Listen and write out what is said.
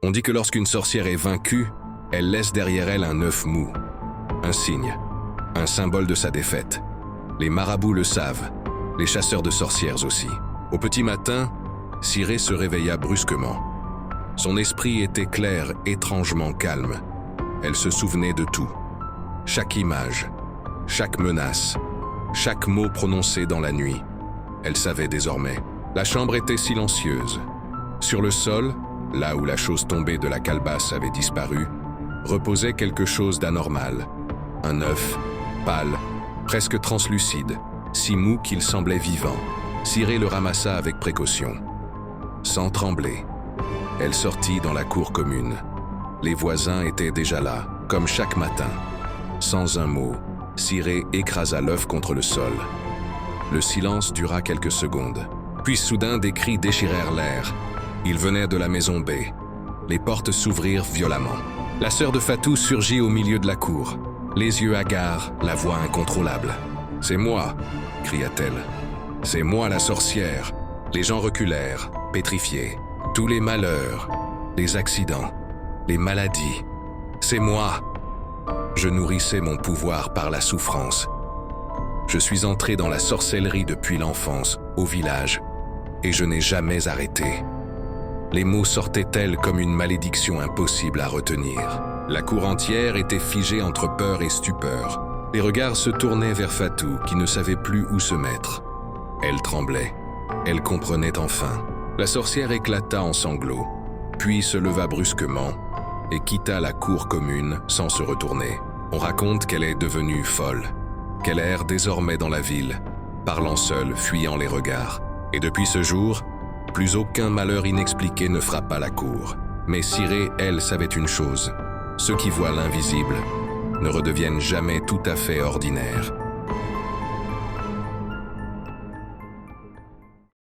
On dit que lorsqu'une sorcière est vaincue, elle laisse derrière elle un œuf mou, un signe, un symbole de sa défaite. Les marabouts le savent, les chasseurs de sorcières aussi. Au petit matin, Ciré se réveilla brusquement. Son esprit était clair, étrangement calme. Elle se souvenait de tout. Chaque image, chaque menace, chaque mot prononcé dans la nuit. Elle savait désormais. La chambre était silencieuse. Sur le sol, là où la chose tombée de la calebasse avait disparu, reposait quelque chose d'anormal. Un œuf, pâle, presque translucide, si mou qu'il semblait vivant. Ciré le ramassa avec précaution. Sans trembler, elle sortit dans la cour commune. Les voisins étaient déjà là, comme chaque matin. Sans un mot, Ciré écrasa l'œuf contre le sol. Le silence dura quelques secondes. Puis soudain, des cris déchirèrent l'air. Ils venaient de la maison B. Les portes s'ouvrirent violemment. La sœur de Fatou surgit au milieu de la cour. Les yeux hagards, la voix incontrôlable. « C'est moi !» cria-t-elle. « C'est moi la sorcière !» Les gens reculèrent, pétrifiés. Tous les malheurs, les accidents, les maladies. « C'est moi !» Je nourrissais mon pouvoir par la souffrance. Je suis entré dans la sorcellerie depuis l'enfance, au village, et je n'ai jamais arrêté. Les mots sortaient tels comme une malédiction impossible à retenir. La cour entière était figée entre peur et stupeur. Les regards se tournaient vers Fatou, qui ne savait plus où se mettre. Elle tremblait. Elle comprenait enfin. La sorcière éclata en sanglots, puis se leva brusquement et quitta la cour commune sans se retourner. On raconte qu'elle est devenue folle, qu'elle erre désormais dans la ville, parlant seule, fuyant les regards. Et depuis ce jour, plus aucun malheur inexpliqué ne frappa la cour. Mais Ciré, elle, savait une chose. Ceux qui voient l'invisible ne redeviennent jamais tout à fait ordinaires.